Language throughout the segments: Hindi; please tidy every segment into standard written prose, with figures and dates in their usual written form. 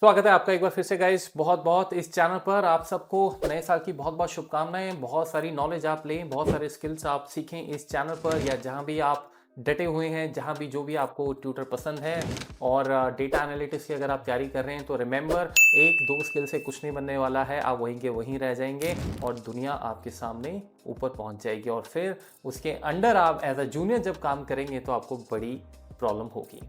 स्वागत है आपका एक बार फिर से गाइस बहुत बहुत इस चैनल पर। आप सबको नए साल की बहुत बहुत शुभकामनाएं। बहुत सारी नॉलेज आप लें, बहुत सारे स्किल्स आप सीखें इस चैनल पर या जहां भी आप डटे हुए हैं, जहां भी जो भी आपको ट्यूटर पसंद है। और डेटा एनालिटिक्स की अगर आप तैयारी कर रहे हैं तो रिमेंबर, एक दो स्किल से कुछ नहीं बनने वाला है। आप वहीं के वहीं रह जाएंगे और दुनिया आपके सामने ऊपर पहुंच जाएगी और फिर उसके अंडर आप एज अ जूनियर जब काम करेंगे तो आपको बड़ी प्रॉब्लम होगी।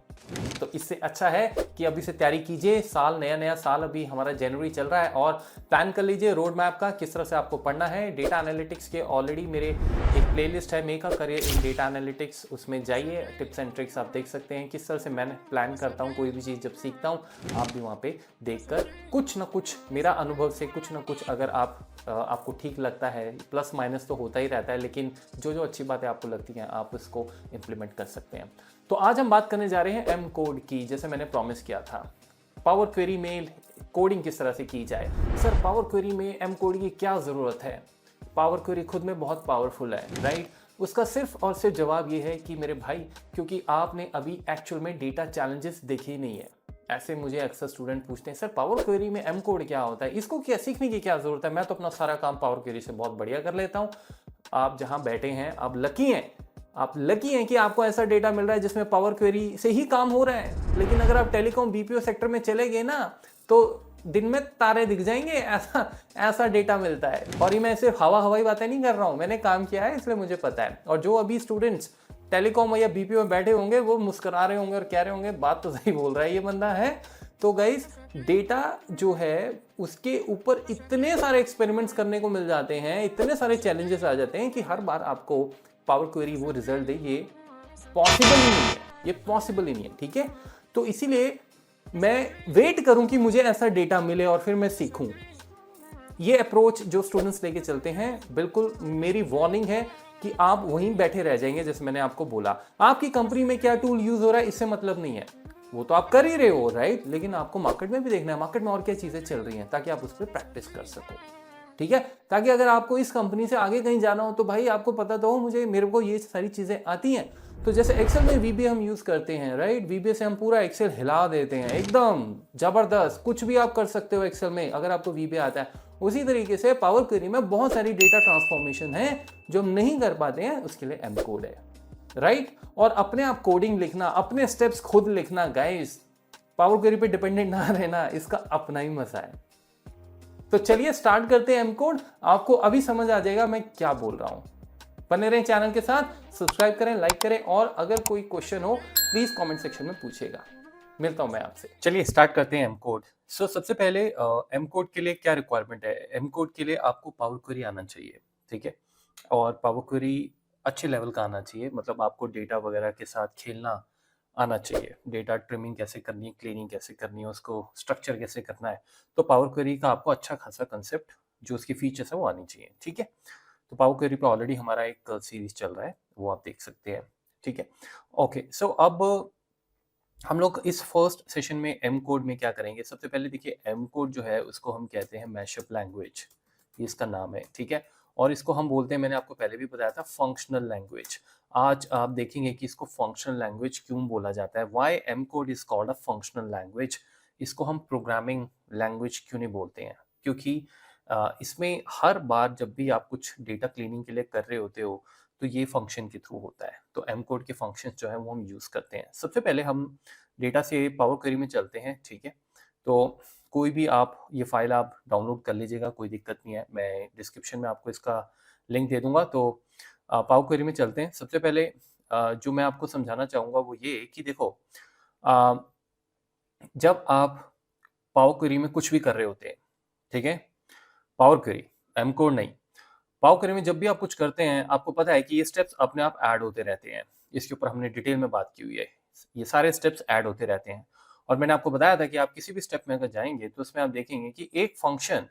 तो इससे अच्छा है कि अभी से तैयारी कीजिए। साल नया नया साल, अभी हमारा जनवरी चल रहा है और प्लान कर लीजिए रोड मैप का किस तरह से आपको पढ़ना है। डेटा एनालिटिक्स के ऑलरेडी मेरे एक प्लेलिस्ट है, make a career in data analytics, उसमें जाइए, टिप्स एंड ट्रिक्स आप देख सकते हैं किस तरह से मैंने प्लान करता हूँ। कोई भी चीज़ जब सीखता हूँ आप भी वहाँ पे देखकर कुछ ना कुछ मेरा अनुभव से कुछ ना कुछ अगर आपको ठीक लगता है, प्लस माइनस तो होता ही रहता है, लेकिन जो जो अच्छी बातें आपको लगती हैं आप उसको इम्प्लीमेंट कर सकते हैं। तो आज हम बात करने जा रहे हैं एम कोड की, जैसे मैंने प्रॉमिस किया था। पावर क्वेरी में कोडिंग किस तरह से की जाए। सर, पावर क्वेरी में एम कोड की क्या ज़रूरत है? पावर क्वेरी खुद में बहुत पावरफुल है, राइट? उसका सिर्फ और सिर्फ जवाब ये है कि मेरे भाई, क्योंकि आपने अभी एक्चुअल में डेटा चैलेंजेस देखे ही नहीं है। ऐसे मुझे अक्सर स्टूडेंट पूछते हैं, सर पावर क्वेरी में एम कोड क्या होता है, इसको क्या सीखने की क्या ज़रूरत है? मैं तो अपना सारा काम पावर क्वेरी से बहुत बढ़िया कर लेता हूँ। आप जहाँ बैठे हैं आप लकी हैं। आप लकी हैं कि आपको ऐसा डेटा मिल रहा है जिसमें पावर क्वेरी से ही काम हो रहा है। लेकिन अगर आप टेलीकॉम बीपीओ सेक्टर में चले गए ना, तो दिन में तारे दिख जाएंगे, ऐसा ऐसा डेटा मिलता है। और ये मैं सिर्फ हवाई बातें नहीं कर रहा हूँ, मैंने काम किया है इसलिए मुझे पता है। और जो अभी स्टूडेंट्स टेलीकॉम या बीपीओ में बैठे होंगे वो मुस्कुरा रहे होंगे और कह रहे होंगे बात तो सही बोल रहा है ये बंदा है। तो गाइस, डेटा जो है उसके ऊपर इतने सारे एक्सपेरिमेंट्स करने को मिल जाते हैं, इतने सारे चैलेंजेस आ जाते हैं कि हर बार आपको पावर क्वेरी वो रिजल्ट दे, ये पॉसिबल ही नहीं है। ये पॉसिबल ही नहीं है, ठीक है? तो इसीलिए मैं वेट करूं कि मुझे ऐसा डेटा मिले और फिर मैं सीखूं। ये अप्रोच जो स्टूडेंट्स लेके चलते हैं, बिल्कुल मेरी वार्निंग है कि आप वहीं बैठे रह जाएंगे। जैसे मैंने आपको बोला, आपकी कंपनी में क्या टूल यूज हो रहा है इससे मतलब नहीं है, वो तो आप कर ही रहे हो, राइट? लेकिन आपको मार्केट में भी देखना है, मार्केट में और क्या चीजें चल रही हैं, ताकि आप उस पर प्रैक्टिस कर सको, ठीक है? ताकि अगर आपको इस कंपनी से आगे कहीं जाना हो तो भाई आपको पता तो हो, मेरे को ये सारी चीजें आती हैं। तो जैसे एक्सेल में वीबीए हम यूज करते हैं, राइट? वीबीए से हम पूरा एक्सेल हिला देते हैं, एकदम जबरदस्त, कुछ भी आप कर सकते हो एक्सेल में अगर आपको वीबीए आता है। उसी तरीके से पावर क्वेरी में बहुत सारी डेटा ट्रांसफॉर्मेशन है जो हम नहीं कर पाते हैं, उसके लिए एम कोड है, राइट? और अपने आप कोडिंग लिखना, अपने स्टेप्स खुद लिखना, गाइस पावर क्वेरी पे डिपेंडेंट ना रहना, इसका अपना ही मजा है। तो चलिए स्टार्ट करते हैं एम कोड। आपको अभी समझ आ जाएगा मैं क्या बोल रहा हूं। बने रहें चैनल के साथ, सब्सक्राइब करें, लाइक करें, और अगर कोई क्वेश्चन हो प्लीज कमेंट सेक्शन में पूछिएगा। मिलता हूं मैं आपसे। चलिए स्टार्ट करते हैं एम कोड। सो सबसे पहले एम कोड के लिए क्या रिक्वायरमेंट है? एम कोड के लिए आपको पावर क्वेरी आना चाहिए, ठीक है? और पावर क्वेरी अच्छे लेवल का आना चाहिए, मतलब आपको डेटा वगैरह के साथ खेलना आना चाहिए। डेटा ट्रिमिंग कैसे करनी है, क्लीनिंग कैसे करनी है, उसको स्ट्रक्चर कैसे करना है। तो पावर क्वेरी का आपको अच्छा खासा कंसेप्ट, जो उसकी फीचर्स है वो आनी चाहिए, ठीक है? तो पावर क्वेरी पे ऑलरेडी हमारा एक सीरीज चल रहा है, वो आप देख सकते हैं, ठीक है? ओके, सो अब हम लोग इस फर्स्ट सेशन में एम कोड में क्या करेंगे। सबसे पहले देखिए, एम कोड जो है उसको हम कहते हैं मैशअप लैंग्वेज, ये इसका नाम है, ठीक है? और इसको हम बोलते हैं, मैंने आपको पहले भी बताया था, फंक्शनल लैंग्वेज। आज आप देखेंगे कि इसको फंक्शनल लैंग्वेज क्यों बोला जाता है, why am code is called a functional language. इसको हम प्रोग्रामिंग लैंग्वेज क्यों नहीं बोलते हैं? क्योंकि इसमें हर बार जब भी आप कुछ डेटा क्लीनिंग के लिए कर रहे होते हो तो ये फंक्शन के थ्रू होता है। तो एम कोड के फंक्शंस जो है वो हम यूज़ करते हैं। सबसे पहले हम डेटा से पावर क्वेरी में चलते हैं, ठीक है? तो कोई भी आप ये फाइल आप डाउनलोड कर लीजिएगा, कोई दिक्कत नहीं है। मैं डिस्क्रिप्शन में आपको इसका लिंक दे दूंगा। तो पावर क्वेरी में चलते हैं। सबसे पहले जो मैं आपको समझाना चाहूँगा वो ये कि देखो, अ, जब आप पावर क्वेरी में कुछ भी कर रहे होते हैं, ठीक है? पावर क्वेरी, एम कोड नहीं। पावर क्वेरी में जब भी आप कुछ करते हैं, आपको पता है कि ये स्टेप्स अपने आप ऐड होते रहते हैं। इसके ऊपर हमने डिटेल में बात की हुई है। ये सारे स्टेप्स ऐड होते रहते हैं। और मैंने आपको बताया था कि आप किसी भी स्टेप में अगर जाएँगे तो उसमें आप देखेंगे कि एक फंक्शन,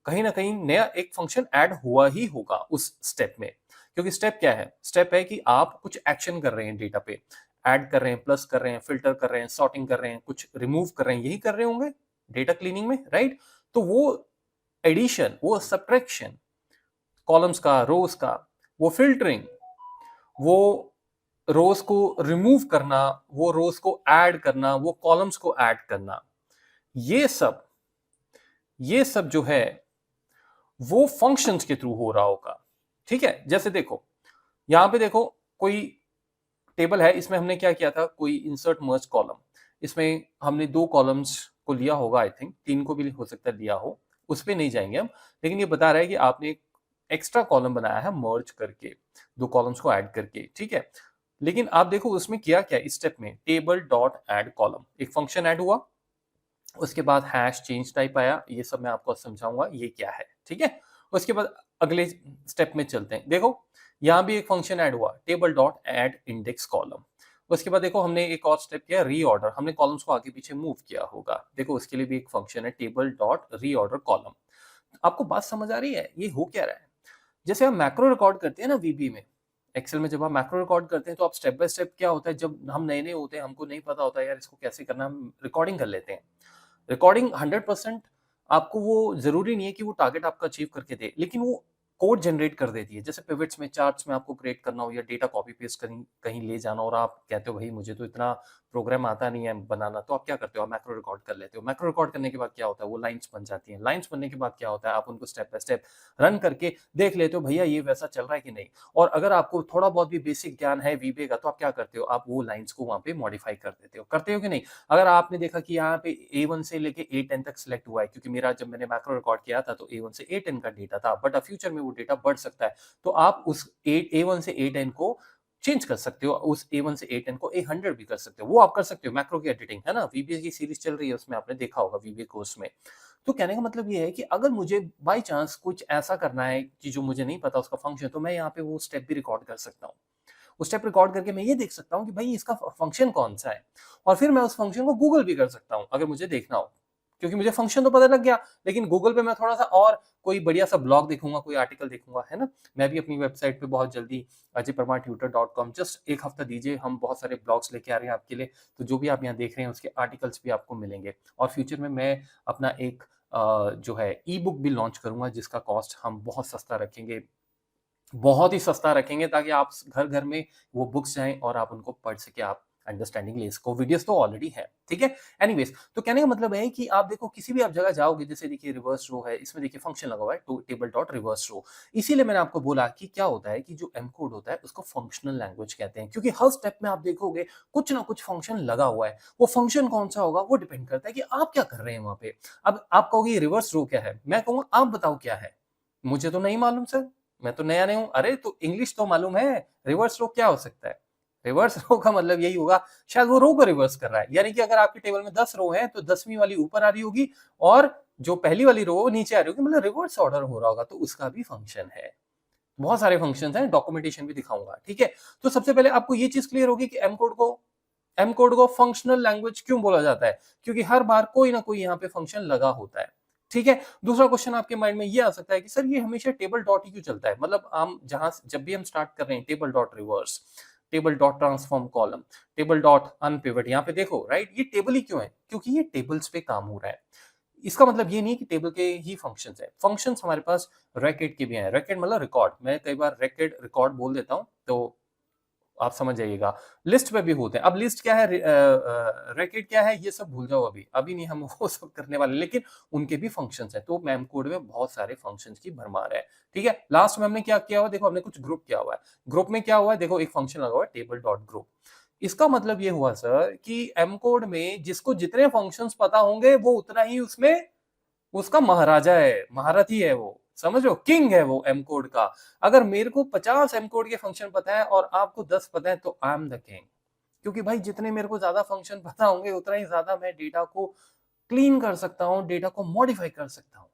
कहीं न कहीं नया एक फंक्शन ऐड हुआ ही होगा उस स्टेप में। क्योंकि स्टेप क्या है? स्टेप है कि आप कुछ एक्शन कर रहे हैं डेटा पे। ऐड कर रहे हैं, प्लस कर रहे हैं, फ़िल्टर कर रहे हैं, सॉर्टिंग कर रहे हैं, कुछ रिमूव कर रहे हैं, यही कर रहे होंगे डेटा क्लीनिंग में, राइट? तो वो एडिशन, वो सब्ट्रैक्शन, कॉलम्स का, रोज का, वो फिल्टरिंग, वो रोज को रिमूव करना, वो रोज को ऐड करना, वो कॉलम्स को ऐड करना, ये सब जो है वो फंक्शंस के थ्रू हो रहा होगा। ठीक है, जैसे देखो यहां पे देखो कोई टेबल है, इसमें हमने क्या किया था, कोई इंसर्ट मर्ज कॉलम, इसमें हमने 2 कॉलम्स को लिया होगा, आई थिंक 3 को भी हो सकता है लिया हो, उस पे नहीं जाएंगे हम। लेकिन ये बता रहा है कि आपने एक एक्स्ट्रा कॉलम बनाया है मर्ज करके, 2 कॉलम्स को ऐड करके। ठीक है, लेकिन आप देखो उसमें किया क्या इस स्टेप में, टेबल डॉट ऐड कॉलम, एक फंक्शन ऐड हुआ, उसके बाद हैश चेंज टाइप आया, ये सब मैं आपको समझाऊंगा ये क्या है। ठीक है, उसके बाद अगले स्टेप में चलते हैं। देखो यहां भी एक फंक्शन ऐड हुआ, table dot add index column. उसके बाद देखो हमने एक और स्टेप किया, रीऑर्डर, हमने कॉलम्स को आगे पीछे मूव किया होगा। देखो उसके लिए भी एक फंक्शन है, टेबल डॉट रीऑर्डर कॉलम। आपको बात समझ आ रही है, ये हो क्या रहा है? जैसे हम मैक्रो रिकॉर्ड करते हैं ना वीबी में, एक्सेल में जब आप मैक्रो रिकॉर्ड करते हैं तो आप स्टेप बाय स्टेप, क्या होता है जब हम नए नए होते हैं, हमको नहीं पता होता है यार इसको कैसे करना, हम रिकॉर्डिंग कर लेते हैं। रिकॉर्डिंग 100% आपको वो जरूरी नहीं है कि वो टारगेट आपका अचीव करके दे, लेकिन वो कोड जनरेट कर देती है। जैसे पिवट्स में, चार्ट्स में आपको क्रिएट करना हो या डेटा कॉपी पेस्ट कहीं कहीं ले जाना, और आप कहते हो भाई मुझे तो इतना प्रोग्राम आता नहीं है बनाना, तो आप क्या करते हो, आप मैक्रो रिकॉर्ड कर लेते हो। मैक्रो रिकॉर्ड करने के बाद क्या होता है, वो लाइंस बन जाती हैं। लाइंस बनने के बाद क्या होता है, आप उनको स्टेप बाय स्टेप रन करके देख लेते हो भैया ये वैसा चल रहा है कि नहीं। और अगर आपको थोड़ा बहुत भी बेसिक ज्ञान है वीबे का, तो आप क्या करते हो, आप वो लाइंस को वहां पे मॉडिफाई कर देते हो। करते हो कि नहीं? अगर आपने देखा कि यहाँ पे A1 से लेके A10 तक सिलेक्ट हुआ है, क्योंकि मेरा जब मैंने मैक्रो रिकॉर्ड किया था तो A1 से A10 का डेटा था, बट फ्यूचर में वो डेटा बढ़ सकता है, तो आप उस A1 से A10 को चेंज कर सकते हो, उस A1 से A10 को A100 भी कर सकते हो, वो आप कर सकते हो। मैक्रो की एडिटिंग है ना, वीबीए की सीरीज चल रही है, उसमें आपने देखा होगा वीबीए कोर्स में। तो कहने का मतलब ये है कि अगर मुझे बाय चांस कुछ ऐसा करना है कि जो मुझे नहीं पता उसका फंक्शन, तो मैं यहाँ पे वो स्टेप भी रिकॉर्ड कर सकता हूँ। वो स्टेप रिकॉर्ड करके मैं ये देख सकता हूँ कि भाई इसका फंक्शन कौन सा है, और फिर मैं उस फंक्शन को गूगल भी कर सकता हूँ अगर मुझे देखना हो। क्योंकि मुझे फंक्शन तो पता लग गया, लेकिन गूगल पे मैं थोड़ा सा और कोई बढ़िया सा ब्लॉग देखूंगा, कोई आर्टिकल देखूंगा, है ना। मैं भी अपनी वेबसाइट पे बहुत जल्दी ajayparmartutor.com, जस्ट एक हफ्ता दीजिए, हम बहुत सारे ब्लॉग्स लेके आ रहे हैं आपके लिए। तो जो भी आप यहाँ देख रहे हैं उसके आर्टिकल्स भी आपको मिलेंगे। और फ्यूचर में मैं अपना एक जो है ई बुक भी लॉन्च करूंगा, जिसका कॉस्ट हम बहुत सस्ता रखेंगे, बहुत ही सस्ता रखेंगे, ताकि आप घर घर में वो बुक्स जाएं और आप उनको पढ़ सके, आप अंडरस्टैंडिंग ले सको। वीडियोस तो ऑलरेडी है, ठीक है। एनीवेज, तो कहने का मतलब है कि आप देखो किसी भी आप जगह जाओगे, जैसे देखिए रिवर्स रो है, इसमें देखिए फंक्शन लगा हुआ है, टू टेबल डॉट रिवर्स रो। इसीलिए मैंने आपको बोला कि क्या होता है कि जो एम कोड होता है उसको फंक्शनल लैंग्वेज कहते हैं, क्योंकि हर स्टेप में आप देखोगे कुछ ना कुछ फंक्शन लगा हुआ है। वो फंक्शन कौन सा होगा वो डिपेंड करता है कि आप क्या कर रहे हैं वहां पे। अब आप कहोगे रिवर्स रो क्या है, मैं कहूंगा आप बताओ क्या है। मुझे तो नहीं मालूम सर, मैं तो नया नहीं हूँ। अरे तो इंग्लिश तो मालूम है, रिवर्स रो क्या हो सकता है? रिवर्स रो का मतलब यही होगा, शायद वो रो को रिवर्स कर रहा है, यानी कि अगर आपके टेबल में 10 रो हैं तो 10वीं वाली ऊपर आ रही होगी और जो पहली वाली रो वो नीचे आ रही होगी, मतलब रिवर्स ऑर्डर हो रहा होगा, तो उसका भी फंक्शन है। बहुत सारे फंक्शंस हैं, डॉक्यूमेंटेशन भी दिखाऊंगा, ठीक है। तो सबसे पहले आपको ये चीज क्लियर होगी कि एम कोड को फंक्शनल लैंग्वेज क्यों बोला जाता है, क्योंकि हर बार कोई ना कोई यहाँ पे फंक्शन लगा होता है, ठीक है। दूसरा क्वेश्चन आपके माइंड में ये आ सकता है कि सर ये हमेशा टेबल डॉट ही क्यों चलता है, मतलब हम जहां जब भी हम स्टार्ट कर रहे हैं table dot reverse, table dot transform column, table dot unpivot, यहाँ पे देखो राइट, ये टेबल ही क्यों है, क्योंकि ये टेबल्स पे काम हो रहा है। इसका मतलब ये नहीं कि टेबल के ही फंक्शंस है, फंक्शंस हमारे पास रैकेट के भी हैं। रैकेट मतलब रिकॉर्ड, मैं कई बार रैकेट रिकॉर्ड बोल देता हूँ, तो आप समझ जाइएगा। लिस्ट पे भी होते हैं। अब लिस्ट क्या है, रैकेट क्या है, ये सब भूल जाओ, अभी अभी नहीं हम वो सब करने वाले, लेकिन उनके भी फंक्शंस हैं। तो मैम कोड में बहुत सारे फंक्शंस की भरमार है, ठीक है। लास्ट में हमने क्या किया हुआ, देखो हमने कुछ ग्रुप किया हुआ है। ग्रुप में क्या हुआ है, देखो एक फंक्शन लगा हुआ है टेबल डॉट ग्रुप। इसका मतलब ये हुआ सर कि एम कोड में जिसको जितने फंक्शंस पता होंगे वो उतना ही उसमें उसका महाराजा है, महारथी है वो, समझ लो, किंग है वो एम कोड का। अगर मेरे को 50 एम कोड के फंक्शन पता है और आपको 10 पता है, तो आई एम द किंग। क्योंकि भाई जितने मेरे को ज्यादा फंक्शन पता होंगे उतना ही ज्यादा मैं डेटा को क्लीन कर सकता हूँ, डेटा को मॉडिफाई कर सकता हूँ।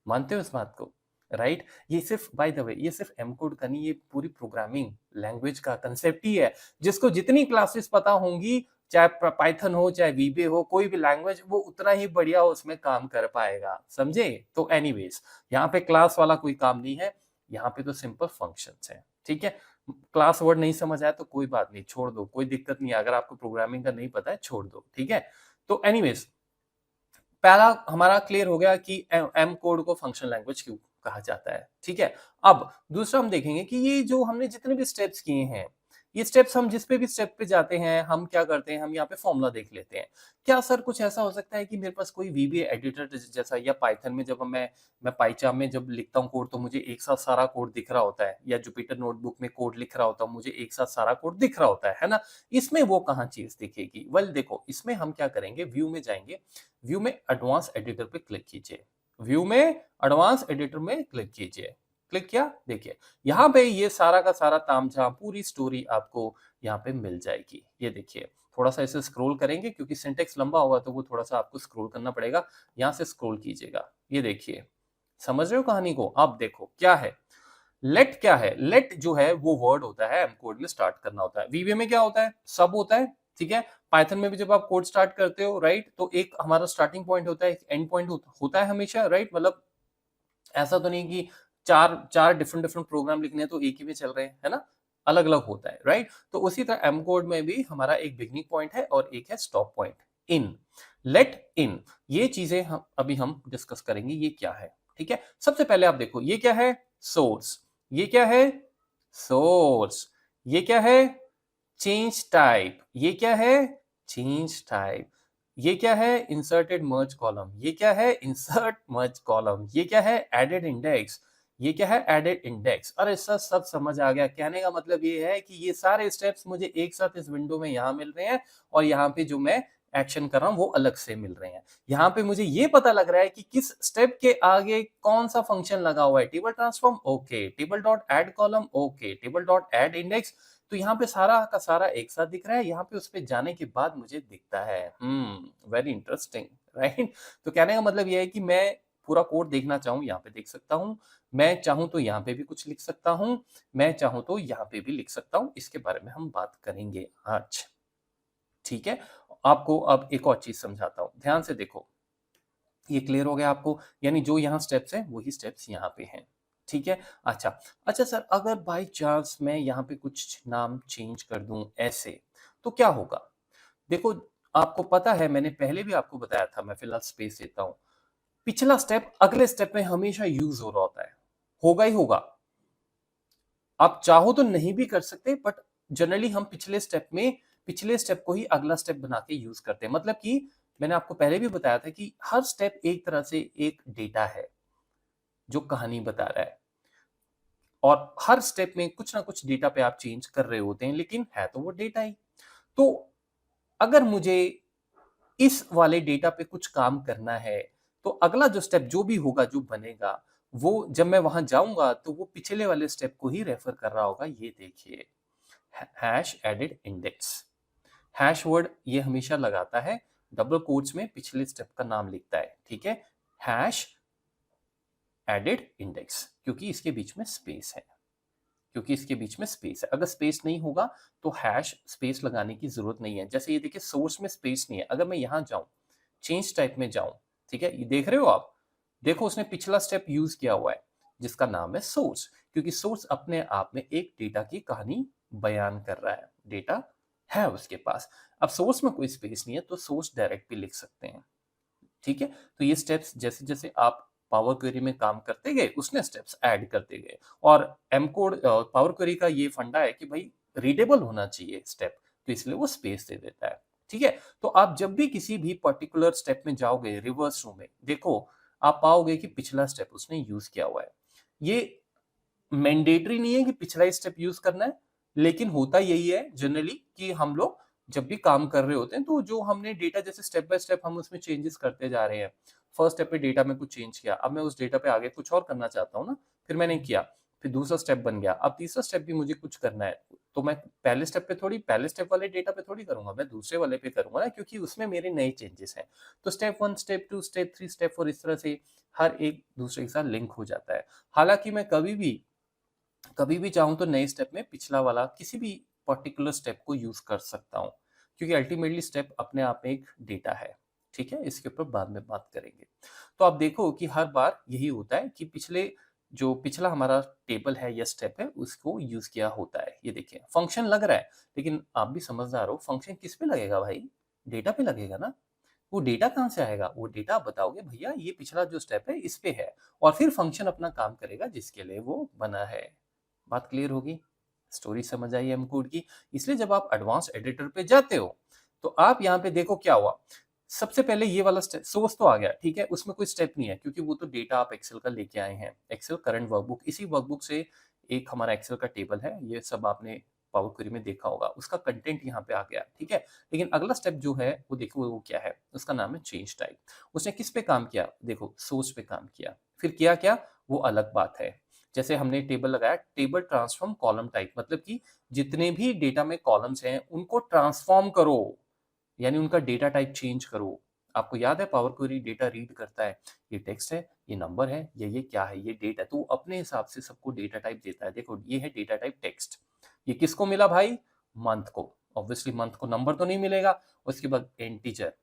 मानते हो इस बात को? राइट, ये सिर्फ बाय द वे, ये सिर्फ एम कोड का नहीं, ये पूरी प्रोग्रामिंग लैंग्वेज का कंसेप्ट ही है। जिसको जितनी क्लासेस पता होंगी, चाहे पाइथन हो चाहे वीबे हो, कोई भी लैंग्वेज, वो उतना ही बढ़िया उसमें काम कर पाएगा, समझे। तो एनीवेज, यहाँ पे क्लास वाला कोई काम नहीं है, यहाँ पे तो सिंपल फंक्शंस है, ठीक है। क्लास वर्ड नहीं समझ आया तो कोई बात नहीं, छोड़ दो, कोई दिक्कत नहीं है। अगर आपको प्रोग्रामिंग का नहीं पता है छोड़ दो, ठीक है। तो एनीवेज, पहला हमारा क्लियर हो गया कि एम कोड को फंक्शनल लैंग्वेज क्यों कहा जाता है, ठीक है। अब दूसरा हम देखेंगे कि ये जो हमने जितने भी स्टेप्स किए हैं, ये स्टेप्स हम जिस पे भी स्टेप पे जाते हैं, हम क्या करते हैं, हम यहाँ पे फॉर्मूला देख लेते हैं। क्या सर कुछ ऐसा हो सकता है कि मेरे पास कोई वीबीए एडिटर जैसा, या पाइथन में जब मैं पाइचार्म में जब लिखता हूँ कोड, तो मुझे एक साथ सारा कोड दिख रहा होता है, या जुपिटर नोटबुक में कोड लिख रहा होता हूँ, मुझे एक साथ सारा कोड दिख रहा होता है ना? इसमें वो कहाँ चीज दिखेगी? वेल देखो, इसमें हम क्या करेंगे, व्यू में जाएंगे, व्यू में एडवांस एडिटर पे क्लिक कीजिए, व्यू में एडवांस एडिटर में क्लिक कीजिए। क्लिक किया, देखिए यहाँ पे ये सारा का सारा तामझाम, पूरी स्टोरी आपको यहाँ पे मिल जाएगी। ये देखिए, थोड़ा सा इसे स्क्रॉल करेंगे क्योंकि सिंटेक्स लंबा होगा तो वो थोड़ा सा आपको स्क्रॉल करना पड़ेगा। यहाँ से स्क्रॉल कीजिएगा, ये देखिए, समझ रहे हो कहानी को? अब देखो क्या है, लेट क्या है, लेट जो है वो वर्ड होता है, एम कोड में स्टार्ट करना होता है। वीबीए में क्या होता है, सब होता है, ठीक है। पाइथन में भी जब आप कोड स्टार्ट करते हो, राइट, तो एक हमारा स्टार्टिंग पॉइंट होता है, एक एंड पॉइंट होता है हमेशा, राइट। मतलब ऐसा तो नहीं कि चार चार डिफरेंट डिफरेंट प्रोग्राम लिखने हैं तो एक ही में चल रहे हैं, है ना? अलग अलग होता है, राइट। तो उसी तरह एम कोड में भी हमारा एक बिगनिंग पॉइंट है और एक है स्टॉप पॉइंट। इन, लेट इन, ये चीजें हम डिस्कस करेंगे, ये क्या है, ठीक है। सबसे पहले आप देखो, ये क्या है, सोर्स, ये क्या है, सोर्स, ये क्या है, चेंज टाइप, ये क्या है, चेंज टाइप, ये क्या है, इंसर्टेड मर्ज कॉलम, ये क्या है, इंसर्ट मर्ज कॉलम, ये क्या है, एडेड इंडेक्स, ये क्या है, एडेड इंडेक्स। अरे सर सब समझ आ गया, कहने का मतलब ये है कि ये सारे स्टेप्स मुझे एक साथ इस विंडो में यहाँ मिल रहे हैं, और यहाँ पे जो मैं एक्शन कर रहा हूँ वो अलग से मिल रहे हैं। यहाँ पे मुझे ये पता लग रहा है कि किस स्टेप के आगे कौन सा फंक्शन लगा हुआ है, table transform, okay, table dot add column, okay, table dot add index. तो यहाँ पे सारा का सारा एक साथ दिख रहा है, यहाँ पे उस पे जाने के बाद मुझे दिखता है, वेरी इंटरेस्टिंग, राइट। तो कहने का मतलब ये है कि मैं पूरा कोड देखना चाहूँ यहाँ पे देख सकता हूँ, मैं चाहूँ तो यहाँ पे भी कुछ लिख सकता हूँ, मैं चाहूँ तो यहाँ पे भी लिख सकता हूँ। इसके बारे में हम बात करेंगे आज, ठीक है। आपको अब एक और चीज समझाता हूँ, ध्यान से देखो, ये क्लियर हो गया आपको? यानी जो यहाँ स्टेप्स हैं वही स्टेप्स यहाँ पे हैं, ठीक है। अच्छा, अच्छा सर, अगर बाय चांस मैं यहाँ पे कुछ नाम चेंज कर दूं ऐसे, तो क्या होगा? देखो, आपको पता है, मैंने पहले भी आपको बताया था, मैं फिलहाल स्पेस देता हूं, पिछला स्टेप अगले स्टेप में हमेशा यूज हो रहा होता है, होगा ही होगा। आप चाहो तो नहीं भी कर सकते, बट जनरली हम पिछले स्टेप को ही अगला स्टेप बना के यूज करते हैं। मतलब कि मैंने आपको पहले भी बताया था कि हर स्टेप एक तरह से एक डेटा है जो कहानी बता रहा है, और हर स्टेप में कुछ ना कुछ डेटा पे आप चेंज कर रहे होते हैं, लेकिन है तो वो डेटा ही। तो अगर मुझे इस वाले डेटा पे कुछ काम करना है, तो अगला जो स्टेप जो भी होगा, जो बनेगा, वो जब मैं वहां जाऊंगा तो वो पिछले वाले स्टेप को ही रेफर कर रहा होगा। ये देखिए, hash added index, hash word ये हमेशा लगाता है, डबल कोट्स में पिछले स्टेप का नाम लिखता है, ठीक है। हैश एडेड इंडेक्स, क्योंकि इसके बीच में स्पेस है, क्योंकि इसके बीच में स्पेस है। अगर स्पेस नहीं होगा तो हैश स्पेस लगाने की जरूरत नहीं है। जैसे ये देखिए, सोर्स में स्पेस नहीं है, अगर मैं यहां जाऊं, चेंज टाइप में जाऊं, ठीक है, ये देख रहे हो आप, देखो उसने पिछला स्टेप यूज किया हुआ है जिसका नाम है सोर्स, क्योंकि सोर्स अपने आप में एक डेटा की कहानी बयान कर रहा है, डेटा है उसके पास। अब सोर्स में कोई स्पेस नहीं है तो सोर्स डायरेक्ट भी लिख सकते हैं, ठीक है। तो ये स्टेप्स जैसे जैसे आप पावर क्वेरी में काम करते गए, उसने स्टेप्स ऐड करते गए। और एम कोड पावर क्वेरी का ये फंडा है कि भाई रीडेबल होना चाहिए स्टेप, तो इसलिए वो स्पेस दे देता है, ठीक है। तो आप जब भी किसी भी पर्टिकुलर स्टेप में जाओगे, रिवर्स रो में देखो, आप पाओगे कि पिछला स्टेप उसने यूज किया हुआ है। ये मैंडेटरी नहीं है कि पिछला ही स्टेप यूज करना है, लेकिन होता यही है जनरली कि हम लोग जब भी काम कर रहे होते हैं, तो जो हमने डेटा जैसे स्टेप बाय स्टेप हम उसमें चेंजेस करते जा रहे हैं। फर्स्ट स्टेप पे डेटा में कुछ चेंज किया, अब मैं उस डेटा पे आगे कुछ और करना चाहता हूँ ना, फिर मैंने किया, फिर दूसरा स्टेप बन गया, अब तीसरा स्टेप भी मुझे कुछ करना है, तो मैं पहले स्टेप वाले डेटा पे थोड़ी करूंगा, मैं दूसरे वाले पे करूंगा ना, क्योंकि उसमें मेरे नए चेंजेस हैं। तो स्टेप 1, स्टेप 2, स्टेप 3, स्टेप 4, इस तरह से हर एक दूसरे के साथ लिंक हो जाता है। हालांकि मैं कभी भी चाहूं तो नए स्टेप में पिछला वाला किसी भी पर्टिकुलर स्टेप को यूज कर सकता हूं, क्योंकि अल्टीमेटली स्टेप अपने आप में एक डेटा है, ठीक है। इसके ऊपर बाद में बात करेंगे। तो आप देखो कि हर बार यही होता है कि पिछला हमारा टेबल है या स्टेप है, उसको यूज किया होता है। ये देखिए, फंक्शन लग रहा है, लेकिन आप भी समझदार हो, फंक्शन किस पे लगेगा भाई? डेटा पे लगेगा ना। वो डेटा कहाँ से आएगा? वो डेटा आप बताओगे भैया ये पिछला जो स्टेप है इस पे है, और फिर फंक्शन अपना काम करेगा जिसके लिए वो बना है। बात क्लियर होगी? स्टोरी समझ आई एम कोड की। इसलिए जब आप एडवांस एडिटर पे जाते हो तो आप यहाँ पे देखो क्या हुआ। सबसे पहले ये वाला स्टेप सोर्स तो आ गया, ठीक है, उसमें कोई स्टेप नहीं है क्योंकि वो तो डेटा आप एक्सेल का लेके आए हैं, एक्सेल करंट वर्कबुक, इसी वर्कबुक से एक हमारा एक्सेल का टेबल है, ये सब आपने पावर क्वेरी में देखा होगा, उसका कंटेंट यहाँ पे आ गया, ठीक है। लेकिन अगला स्टेप जो है वो देखो वो क्या है, उसका नाम है चेंज टाइप। उसने किस पे काम किया, देखो सोर्स पे काम किया, फिर किया क्या, वो अलग बात है। जैसे हमने टेबल लगाया, टेबल ट्रांसफॉर्म कॉलम टाइप, मतलब कि जितने भी डेटा में कॉलम्स हैं उनको ट्रांसफॉर्म करो, यानी उनका डेटा टाइप चेंज करो। आपको याद है पावर क्वेरी डेटा रीड करता है, ये टेक्स्ट है, ये नंबर है, ये क्या है, ये डेट है, तो अपने हिसाब से सबको डेटा टाइप देता है। देखो ये है डेटा टाइप टेक्स्ट, ये किसको मिला भाई, मंथ को, ऑब्वियसली मंथ को नंबर तो नहीं मिलेगा। उसके बाद इंटीजर,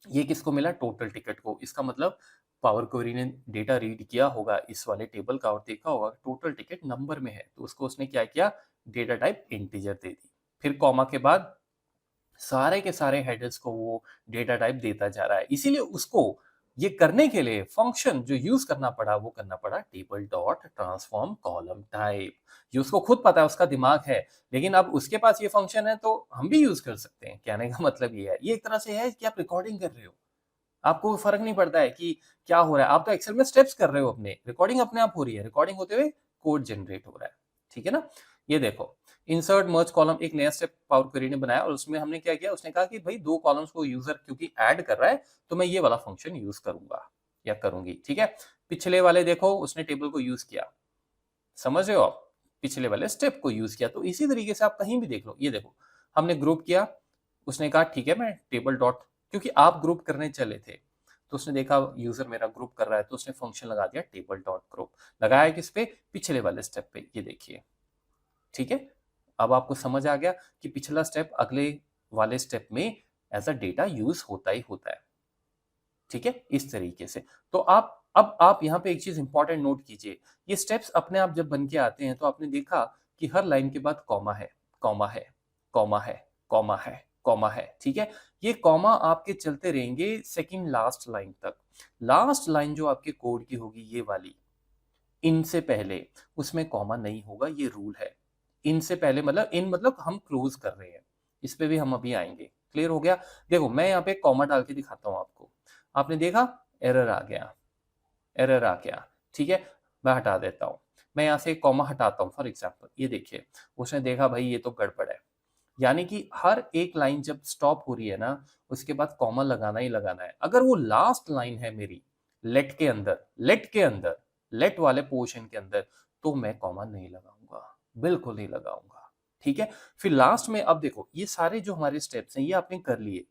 ये किसको मिला, टोटल टिकट को। इसका मतलब पावर क्वेरी ने डेटा रीड किया होगा इस वाले टेबल का और देखा होगा टोटल टिकट नंबर में है, तो उसको उसने क्या किया, डेटा टाइप इंटीजर दे दी। फिर कॉमा के बाद सारे के सारे हेडर्स को वो डेटा टाइप देता जा रहा है। इसीलिए उसको ये करने के लिए फंक्शन जो यूज करना पड़ा वो करना पड़ा table dot transform column type. ये उसको खुद पता है, उसका दिमाग है, लेकिन अब उसके पास ये फंक्शन है तो हम भी यूज कर सकते हैं। कहने का मतलब ये है, ये एक तरह से है कि आप रिकॉर्डिंग कर रहे हो, आपको फर्क नहीं पड़ता है कि क्या हो रहा है, आप तो एक्सेल में स्टेप्स कर रहे हो, अपने रिकॉर्डिंग अपने आप हो रही है, रिकॉर्डिंग होते हुए कोड जनरेट हो रहा है, ठीक है ना। ये देखो इंसर्ट मर्ज कॉलम एक नया स्टेप पावर क्वेरी ने बनाया और उसमें हमने क्या किया, उसने कहा कि भाई दो कॉलम्स को यूजर क्योंकि ऐड कर रहा है तो मैं ये वाला फंक्शन यूज करूंगा या करूंगी, ठीक है। पिछले वाले देखो उसने टेबल को यूज किया, समझ रहे हो आप, पिछले वाले स्टेप को यूज किया। तो इसी तरीके से आप कहीं भी देख लो, ये देखो हमने ग्रुप किया, उसने कहा ठीक है मैं टेबल डॉट, क्योंकि आप ग्रुप करने चले थे तो उसने देखा यूजर मेरा ग्रुप कर रहा है तो उसने फंक्शन लगा दिया टेबल डॉट ग्रुप। लगाया किस पे, पिछले वाले स्टेप पे, ये देखिए, ठीक है। अब आपको समझ आ गया कि पिछला स्टेप अगले वाले स्टेप में एज अ डेटा यूज होता ही होता है, ठीक है, इस तरीके से। तो आप यहाँ पे एक चीज इंपॉर्टेंट नोट कीजिए, ये स्टेप्स अपने आप जब बन के आते हैं तो आपने देखा कि हर लाइन के बाद कॉमा है, कॉमा है, कॉमा है, कॉमा है, कॉमा है, ठीक है। ये कॉमा आपके चलते रहेंगे सेकंड लास्ट लाइन तक। लास्ट लाइन जो आपके कोड की होगी ये वाली, इनसे पहले उसमें कॉमा नहीं होगा, ये रूल है। इनसे पहले मतलब इन मतलब हम क्लोज कर रहे हैं, इस पे भी हम अभी आएंगे। क्लियर हो गया। देखो मैं यहाँ पे कॉमा डाल के दिखाता हूँ आपको, आपने देखा एरर आ गया, एरर आ गया, ठीक है। मैं हटा देता हूँ, मैं यहाँ से कॉमा हटाता हूँ फॉर एग्जाम्पल, ये देखिए उसने देखा भाई ये तो गड़बड़ है। यानी कि हर एक लाइन जब स्टॉप हो रही है ना उसके बाद कॉमा लगाना ही लगाना है। अगर वो लास्ट लाइन है मेरी लेट के अंदर, लेट के अंदर, लेट वाले पोर्शन के अंदर, तो मैं कॉमा नहीं लगाऊंगा, बिल्कुल नहीं लगाऊंगा, ठीक है। फिर लास्ट में अब देखो ये सारे जो हमारे स्टेप्स हैं ये आपने कर लिए।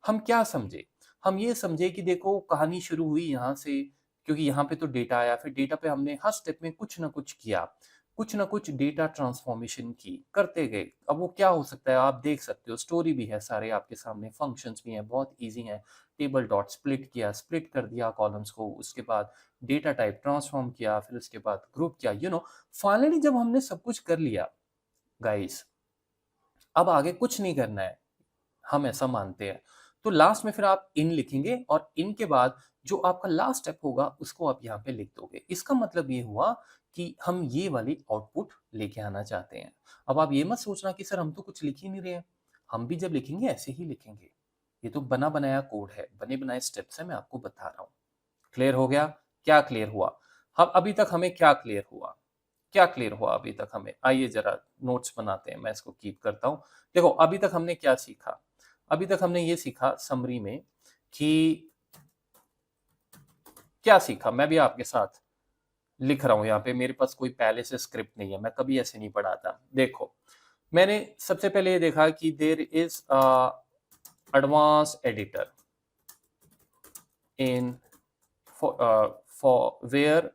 हम क्या समझे, हम ये समझे कि देखो कहानी शुरू हुई यहाँ से, क्योंकि यहाँ पे तो डेटा आया, फिर डेटा पे हमने हर स्टेप में कुछ ना कुछ किया, कुछ ना कुछ डेटा ट्रांसफॉर्मेशन की करते गए। अब वो क्या हो सकता है आप देख सकते हो, स्टोरी भी है सारे आपके सामने, फंक्शंस भी हैं बहुत इजी हैं। टेबल डॉट स्प्लिट किया, स्प्लिट कर दिया कॉलम्स को, उसके बाद डेटा टाइप ट्रांसफॉर्म किया, फिर उसके बाद ग्रुप किया, फाइनली जब हमने सब कुछ कर लिया गाइस, अब आगे कुछ नहीं करना है, हम ऐसा मानते हैं। तो लास्ट में फिर आप इन लिखेंगे और इन के बाद जो आपका लास्ट स्टेप होगा उसको आप यहाँ पे लिख दोगे। इसका मतलब ये हुआ कि हम ये वाली आउटपुट लेके आना चाहते हैं। अब आप ये मत सोचना कि सर हम तो कुछ लिख ही नहीं रहे हैं, हम भी जब लिखेंगे ऐसे ही लिखेंगे। ये तो बना बनाया कोड है, बने बनाए स्टेप्स है, मैं आपको बता रहा हूँ। क्लियर हो गया, क्या क्लियर हुआ। हम अभी तक हमें क्या क्लियर हुआ, क्या क्लियर हुआ अभी तक हमें, आइए जरा नोट्स बनाते हैं, मैं इसको कीप करता हूँ। देखो अभी तक हमने क्या सीखा, अभी तक हमने ये सीखा समरी में कि क्या सीखा, मैं भी आपके साथ लिख रहा हूं यहाँ पे, मेरे पास कोई पहले से स्क्रिप्ट नहीं है, मैं कभी ऐसे नहीं पढ़ाता। देखो मैंने सबसे पहले ये देखा कि there is advance editor in for where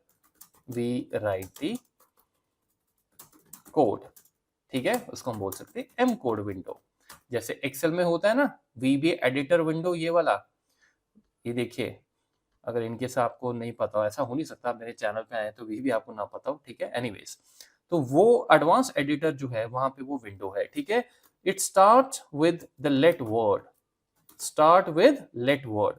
we write the code, ठीक है, उसको हम बोल सकते हैं एम कोड विंडो। जैसे एक्सेल में होता है ना वीबी एडिटर विंडो, ये वाला, ये देखिए, अगर इनकेस आपको नहीं पता हो, ऐसा हो नहीं सकता, मेरे चैनल पे आए तो भी आपको ना पता हो, ठीक है। एनीवेज, तो वो एडवांस एडिटर जो है वहां पे वो विंडो है, ठीक है। It start with the let word, start with let word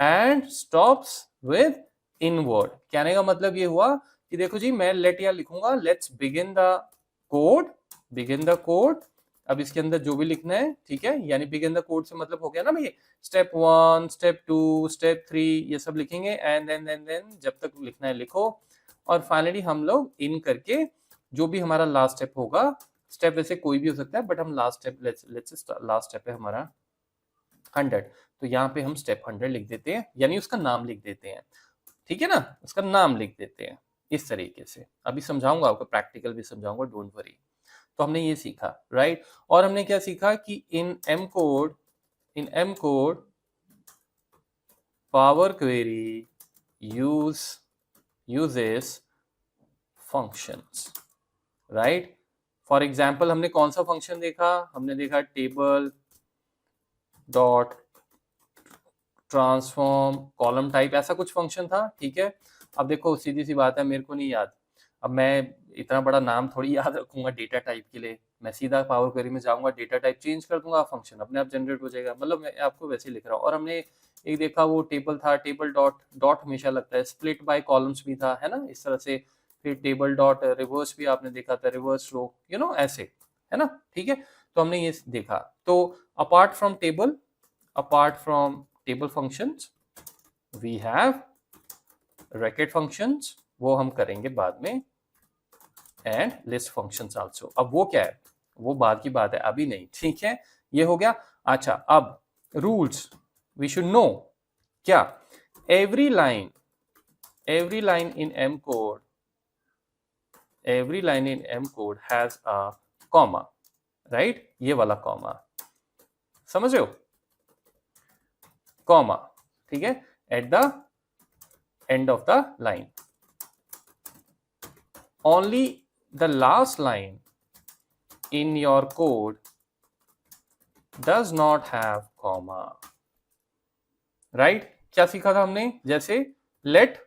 and stops with in word. कहने का मतलब ये हुआ कि देखो जी मैं लेट या लिखूंगा, let's begin the code, begin the code. अब इसके अंदर जो भी लिखना है, ठीक है, यानी बिगिन द कोड से मतलब हो गया ना भाई, स्टेप 1, स्टेप 2, स्टेप 3 ये सब लिखेंगे, एंड देन जब तक लिखना है लिखो, और फाइनली हम लोग इन करके जो भी हमारा लास्ट स्टेप होगा, स्टेप वैसे कोई भी हो सकता है, बट हम last step let's last step है हमारा 100, तो यहाँ पे हम स्टेप 100 लिख देते हैं, यानी उसका नाम लिख देते हैं, ठीक है ना, उसका नाम लिख देते हैं इस तरीके से। अभी समझाऊंगा आपको, प्रैक्टिकल भी समझाऊंगा, डोंट वरी। तो हमने ये सीखा, राइट। और हमने क्या सीखा कि in M code power query uses functions, right. For example हमने कौन सा फंक्शन देखा, हमने देखा table dot transform column type, ऐसा कुछ फंक्शन था, ठीक है। अब देखो सीधी सी बात है, मेरे को नहीं याद, अब मैं इतना बड़ा नाम थोड़ी याद रखूंगा डेटा टाइप के लिए, मैं सीधा पावर क्वेरी में जाऊंगा, डेटा टाइप चेंज कर दूंगा, फंक्शन अपने आप जनरेट हो जाएगा, मतलब मैं आपको वैसे ही लिख रहा हूँ। और हमने एक देखा वो टेबल था, टेबल डॉट डॉट हमेशा लगता है, स्प्लिट बाय कॉलम्स भी था, है ना, इस तरह से। फिर टेबल डॉट रिवर्स भी आपने देखा था, रिवर्स रो, यू नो, ऐसे, है ना, ठीक है। तो हमने ये देखा। तो apart from table functions we have racket functions, वो हम करेंगे बाद में, एंड लिस्ट फंक्शंस आल्सो। अब वो क्या है, वो बाद की बात है, अभी नहीं, ठीक है। ये हो गया। अच्छा, अब रूल्स वी शुड नो, क्या, every line in M code has a comma, right, ये वाला कॉमा, समझ रहे हो, कॉमा, ठीक है, at the end of the line. Only the last line in your code does not have comma. Right? क्या सीखा था हमने, जैसे let,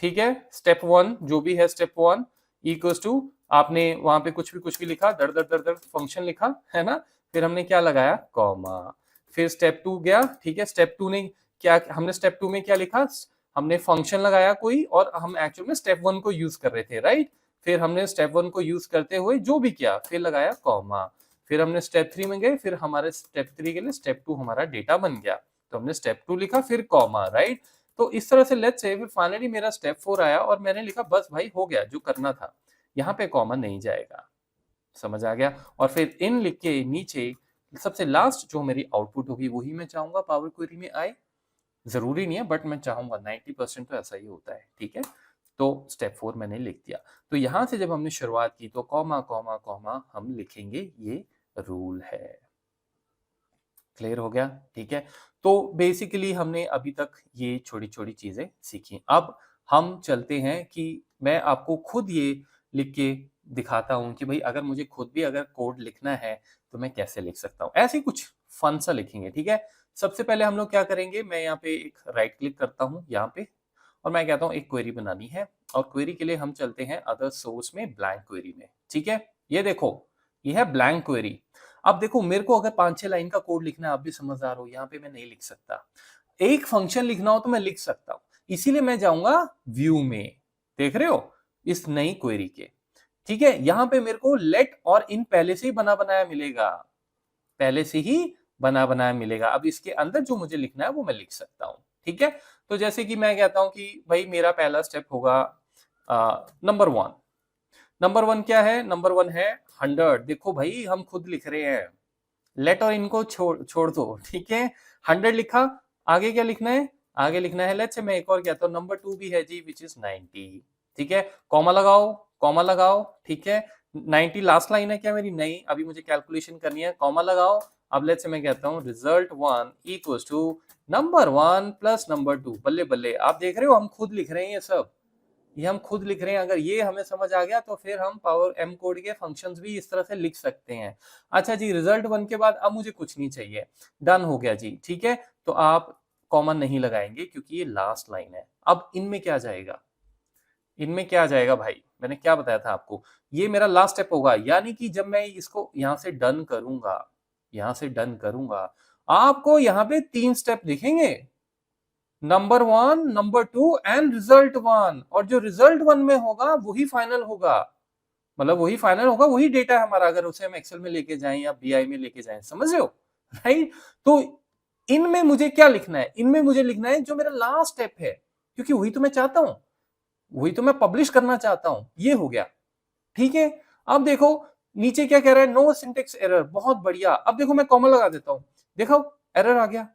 ठीक है, स्टेप 1 जो भी है, स्टेप 1 इक्वल्स टू, आपने वहां पे कुछ भी लिखा, दर दर फंक्शन लिखा, है ना, फिर हमने क्या लगाया, कॉमा। फिर स्टेप 2 गया, ठीक है, स्टेप 2 ने क्या, हमने स्टेप 2 में क्या लिखा, हमने फंक्शन लगाया कोई, और हम एक्चुअल में स्टेप 1 को यूज कर रहे थे, राइट। फिर हमने स्टेप 1 को यूज करते हुए जो भी किया, फिर लगाया कॉमा। फिर हमने स्टेप 3 में गए, फिर हमारे स्टेप 3 के लिए स्टेप 2 हमारा डेटा बन गया, तो हमने स्टेप 2 लिखा, फिर कॉमा, राइट। तो इस तरह से लेट्स से फिर फाइनली मेरा स्टेप 4 आया, और मैंने लिखा बस भाई हो गया जो करना था, यहाँ पे कॉमा नहीं जाएगा, समझ आ गया। और फिर इन लिख के नीचे सबसे लास्ट जो मेरी आउटपुट होगी वही मैं चाहूंगा पावर क्वेरी में आए, जरूरी नहीं है, बट मैं चाहूंगा 90% तो ऐसा ही होता है, ठीक है। तो स्टेप 4 मैंने लिख दिया। तो यहां से जब हमने शुरुआत की तो कॉमा कॉमा कॉमा हम लिखेंगे, ये रूल है। क्लियर हो गया, ठीक है। तो बेसिकली हमने अभी तक ये छोटी छोटी चीजें सीखी। अब हम चलते हैं कि मैं आपको खुद ये लिख के दिखाता हूं कि भाई अगर मुझे खुद भी अगर कोड लिखना है तो मैं कैसे लिख सकता हूं, ऐसे कुछ फन सा लिखेंगे, ठीक है। सबसे पहले हम लोग क्या करेंगे, मैं यहाँ पे एक राइट क्लिक करता हूँ यहाँ पे, और मैं कहता हूँ एक क्वेरी बनानी है, और क्वेरी के लिए हम चलते हैं अदर सोर्स में, ब्लैंक क्वेरी में, ठीक है। ये देखो, ये है ब्लैंक क्वेरी। अब देखो मेरे को अगर 5-6 लाइन का कोड लिखना है, आप भी समझदार हो, यहाँ पे मैं नहीं लिख सकता। एक फंक्शन लिखना हो तो मैं लिख सकता हूं, इसीलिए मैं जाऊंगा व्यू में, देख रहे हो, इस नई क्वेरी के, ठीक है। यहां पे मेरे को लेट और इन पहले से ही बना बनाया मिलेगा, पहले से ही बना बनाया मिलेगा। अब इसके अंदर जो मुझे लिखना है वो मैं लिख सकता हूं, ठीक है। तो जैसे कि मैं कहता हूं कि भाई मेरा पहला स्टेप होगा नंबर 1। नंबर 1 क्या है, नंबर 1 है 100। देखो भाई हम खुद लिख रहे हैं, लेट और इनको छोड़ दो, ठीक है। 100 लिखा, आगे क्या लिखना है, आगे लिखना है, लेट्स से मैं एक और कहता हूं नंबर 2 भी है जी, विच इज 90, ठीक है। कॉमा लगाओ, कॉमा लगाओ, ठीक है। 90 लास्ट लाइन है क्या मेरी, नहीं, अभी मुझे कैलकुलेशन करनी है, कॉमा लगाओ। अब लेट्स से मैं कहता हूं result 1 equals to number 1 plus number 2, बल्ले बल्ले, आप देख रहे हो हम खुद लिख रहे हैं, ये सब ये हम खुद लिख रहे हैं। अगर ये हमें समझ आ गया तो फिर हम पावर एम कोड के फंक्शंस भी इस तरह से लिख सकते हैं। अच्छा जी, रिजल्ट 1 के बाद अब मुझे कुछ नहीं चाहिए, डन हो गया जी, ठीक है। तो आप कॉमा नहीं लगाएंगे क्योंकि ये लास्ट लाइन है। अब इनमें क्या जाएगा, इनमें क्या जाएगा भाई, मैंने क्या बताया था आपको, ये मेरा लास्ट स्टेप होगा, यानी कि जब मैं इसको यहां से डन करूंगा, यहां से डन करूंगा, आपको यहां पे 3 स्टेप दिखेंगे, नंबर 1, नंबर 2 एंड रिजल्ट 1, और जो रिजल्ट 1 में होगा वही फाइनल होगा, मतलब वही फाइनल होगा, वही डेटा है हमारा, अगर उसे हम एक्सेल में लेके जाएं या बीआई में लेके जाएं, समझ रहे हो, राइट। तो इनमें मुझे क्या लिखना है, इनमें मुझे लिखना है जो मेरा लास्ट स्टेप है, क्योंकि वही तो मैं चाहता हूं, वही तो मैं पब्लिश करना चाहता हूं। ये हो गया, ठीक है। अब देखो नीचे क्या कह रहा है, नो सिंटेक्स एरर, बहुत बढ़िया। अब देखो मैं कॉमा लगा देता हूं, देखो एरर आ गया,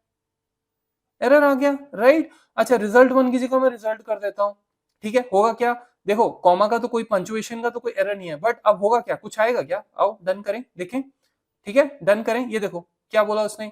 एरर आ गया, राइट। अच्छा रिजल्ट वन की जगह मैं रिजल्ट कर देता हूं, ठीक है। होगा क्या, देखो कॉमा का तो कोई पंचुएशन का तो कोई एरर नहीं है, बट अब होगा क्या, कुछ आएगा क्या, आओ डन करें देखें, ठीक है डन करें। ये देखो क्या बोला उसने,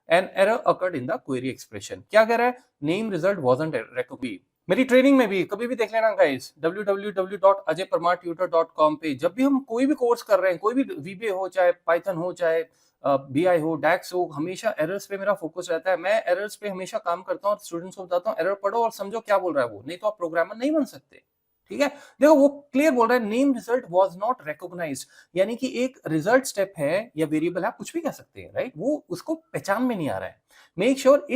an error occurred in the query expression, क्या कह रहा है, नेम रिजल्ट वाजंट रिकॉग्निज्ड। मेरी ट्रेनिंग में भी कभी भी देख लेना गाइस, www.ajayparmartutor.com पे जब भी हम कोई भी कोर्स कर रहे हैं, कोई भी वीबीए हो चाहे पाइथन हो चाहे बीआई हो डैक्स हो, हमेशा एरर्स पे मेरा फोकस रहता है। मैं एरर्स पे हमेशा काम करता हूँ और स्टूडेंट्स को बताता हूँ एरर पढ़ो और समझो क्या बोल रहा है वो, नहीं तो आप प्रोग्रामर नहीं बन सकते, ठीक है। देखो वो क्लियर बोल रहा है, name result was not recognized, यानी कि एक रिजल्ट स्टेप है या वेरिएबल है, कुछ भी कह सकते हैं, राइट, वो उसको पहचान में नहीं आ रहा है। Make sure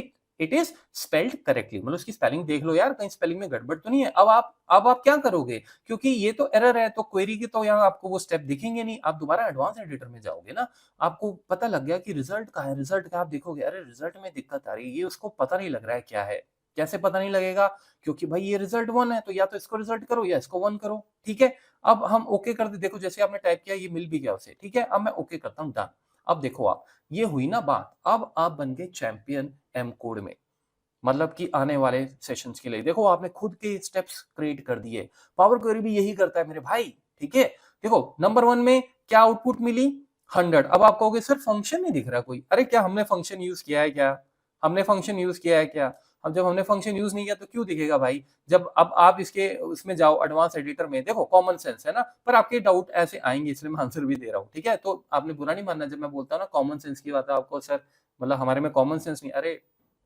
it is spelled correctly, मतलब उसकी स्पेलिंग देख लो यार, कहीं स्पेलिंग में गड़बड़ तो नहीं है। अब आप क्या करोगे, क्योंकि ये तो एरर है तो क्वेरी की तो यहाँ आपको वो स्टेप दिखेंगे नहीं, आप दोबारा एडवांस एडिटर में जाओगे ना, आपको पता लग गया कि रिजल्ट का है, रिजल्ट का आप देखोगे अरे रिजल्ट में दिक्कत आ रही है, ये उसको पता नहीं लग रहा है क्या है। कैसे पता नहीं लगेगा, क्योंकि भाई ये रिजल्ट वन है तो या तो इसको रिजल्ट करो या इसको वन करो, ठीक है। अब हम ओके कर दे, देखो जैसे आपने टाइप किया ये मिल भी गया उसे, ठीक है। अब मैं ओके करता हूँ, डन। अब देखो आप, ये हुई ना बात, अब आप बन गए चैंपियन एम कोड में, मतलब कि आने वाले सेशंस के लिए देखो आपने खुद के स्टेप्स क्रिएट कर दिए। पावर क्वेरी भी यही करता है मेरे भाई, ठीक है। देखो नंबर वन में क्या आउटपुट मिली, 100। अब आप कहोगे सर फंक्शन नहीं दिख रहा कोई, अरे क्या हमने फंक्शन यूज किया है क्या, हमने फंक्शन यूज किया है क्या। अब जब हमने फंक्शन यूज नहीं किया तो क्यों दिखेगा भाई, जब अब आप इसके उसमें जाओ एडवांस एडिटर में, देखो कॉमन सेंस है ना, पर आपके डाउट ऐसे आएंगे इसलिए मैं आंसर भी दे रहा हूँ, ठीक है। तो आपने बुरा नहीं मानना जब मैं बोलता हूँ ना कॉमन सेंस की बात है आपको, सर मतलब हमारे में कॉमन सेंस नहीं, अरे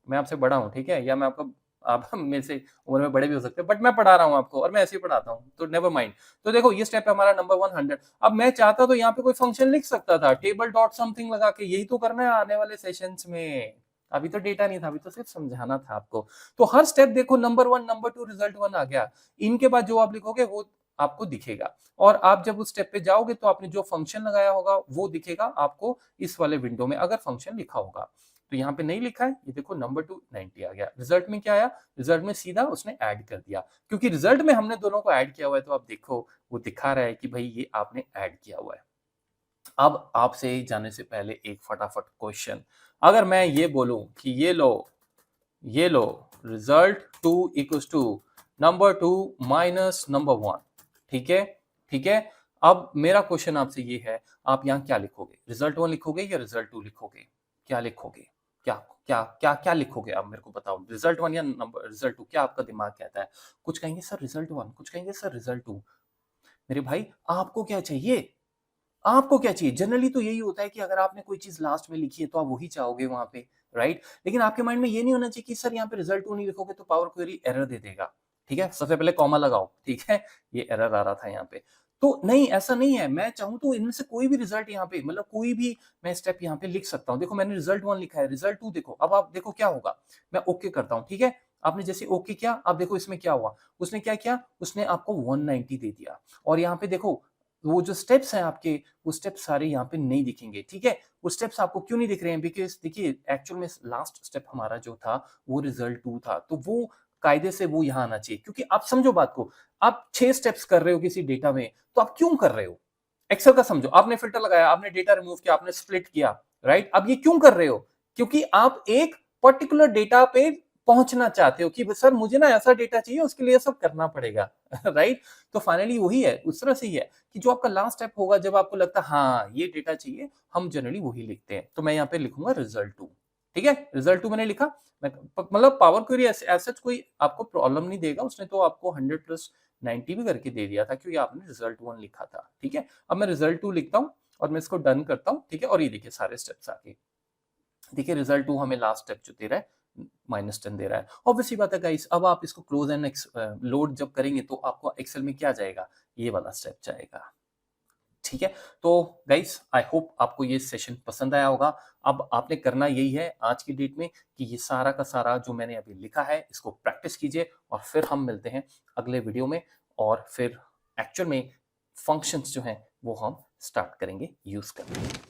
मैं आपसे बड़ा हूँ, ठीक है, या मैं आपका आप मेरे से उम्र में बड़े भी हो सकते हैं, बट मैं पढ़ा रहा हूँ आपको और मैं ऐसे ही पढ़ाता हूँ, तो नेवर माइंड। तो देखो ये स्टेप है हमारा नंबर 100। अब मैं चाहता तो यहाँ पे कोई फंक्शन लिख सकता था, टेबल डॉट समथिंग लगा के, यही तो करना है आने वाले सेशंस में। अभी तो डेटा नहीं था, अभी तो सिर्फ समझाना था आपको। तो हर स्टेप देखो, नंबर 1 नंबर 2 रिजल्ट 1 आ गया, इनके बाद जो आप लिखोगे वो आपको दिखेगा, और आप जब उस स्टेप पे जाओगे तो आपने जो फंक्शन लगाया होगा वो दिखेगा आपको इस वाले विंडो में, अगर फंक्शन लिखा होगा। तो यहाँ पे नहीं लिखा है, ये देखो नंबर 2 90 आ गया। रिजल्ट में क्या आया, रिजल्ट में सीधा उसने ऐड कर दिया, क्योंकि रिजल्ट में हमने दोनों को ऐड किया हुआ है, तो आप देखो वो दिखा रहा है कि भाई ये आपने ऐड किया हुआ है। अब आपसे जाने से पहले एक फटाफट क्वेश्चन, अगर मैं ये बोलूं कि ये लो result 2 equals to number 2 minus number 1, ठीक है, ठीक है। अब मेरा क्वेश्चन आपसे ये है, आप यहाँ क्या लिखोगे, रिजल्ट 1 लिखोगे या रिजल्ट 2 लिखोगे, क्या लिखोगे, क्या क्या क्या क्या लिखोगे आप मेरे को बताओ, रिजल्ट 1 या नंबर रिजल्ट 2, क्या आपका दिमाग कहता है। कुछ कहेंगे सर रिजल्ट 1, कुछ कहेंगे सर रिजल्ट 2। मेरे भाई आपको क्या चाहिए, आपको क्या चाहिए, जनरली तो यही होता है कि अगर आपने कोई चीज लास्ट में लिखी है तो आप वही चाहोगे वहां पे, राइट। लेकिन आपके माइंड में ये नहीं होना चाहिए कि सर यहाँ पे रिजल्ट 2 नहीं लिखोगे तो पावर क्वेरी एरर दे देगा, ठीक है। सबसे पहले कॉमा लगाओ, ठीक है, ये एरर आ रहा था यहाँ पे। तो नहीं, ऐसा नहीं है, मैं चाहूँ तो इनमें से कोई भी रिजल्ट यहाँ पे, मतलब कोई भी मैं स्टेप यहाँ पे लिख सकता हूँ। देखो मैंने रिजल्ट 1 लिखा है, रिजल्ट 2 देखो, अब आप देखो क्या होगा, मैं ओके करता हूँ, ठीक है। आपने जैसे ओके किया, अब देखो इसमें क्या हुआ, उसने क्या किया, उसने आपको 190 दे दिया, और यहाँ पे देखो वो जो स्टेप्स हैं आपके, वो स्टेप्स सारे यहाँ पे नहीं दिखेंगे, ठीक है। वो स्टेप्स आपको क्यों नहीं दिख रहे हैं, बिकॉज देखिए एक्चुअल में लास्ट स्टेप हमारा जो था वो रिजल्ट 2 था, तो वो कायदे से वो यहाँ आना चाहिए, क्योंकि आप समझो बात को, आप 6 स्टेप्स कर रहे हो किसी डेटा में, तो आप क्यों कर रहे हो, एक्सेल का समझो, आपने फिल्टर लगाया, आपने डेटा रिमूव किया, आपने स्प्लिट किया, राइट। अब ये क्यों कर रहे हो, क्योंकि आप एक पर्टिकुलर डेटा पे पहुंचना चाहते हो कि सर मुझे ना ऐसा डेटा चाहिए, उसके लिए सब करना पड़ेगा राइट। तो फाइनली वही है, उस तरह से ही है कि जो आपका लास्ट स्टेप होगा, जब आपको लगता है हाँ ये डेटा चाहिए, हम जनरली वही लिखते हैं। तो मैं यहाँ पे लिखूंगा रिजल्ट 2, ठीक है, रिजल्ट 2 मैंने लिखा। मैं मतलब पावर क्वेरी ऐसा कोई आपको प्रॉब्लम नहीं देगा, उसने तो आपको 100 प्लस 90 भी करके दे दिया था, क्योंकि आपने रिजल्ट 1 लिखा था, ठीक है। अब मैं रिजल्ट 2 लिखता हूँ और मैं इसको डन करता हूँ, ठीक है। और ये देखिए सारे स्टेप्स आगे, देखिए रिजल्ट 2 हमें लास्ट स्टेप जो दे रहा है -10 दे रहा है। ऑब्वियसली बात है गाइस, अब आप इसको क्लोज एंड लोड जब करेंगे तो आपको एक्सेल में क्या जाएगा, ये वाला स्टेप जाएगा, ठीक है। तो गाइस आई होप आपको ये सेशन पसंद आया होगा। अब आपने करना यही है आज की डेट में कि ये सारा का सारा जो मैंने अभी लिखा है इसको प्रैक्टिस कीजिए, और फिर हम मिलते हैं अगले वीडियो में, और फिर एक्चुअल में फंक्शंस जो हैं वो हम स्टार्ट करेंगे यूज़ करना।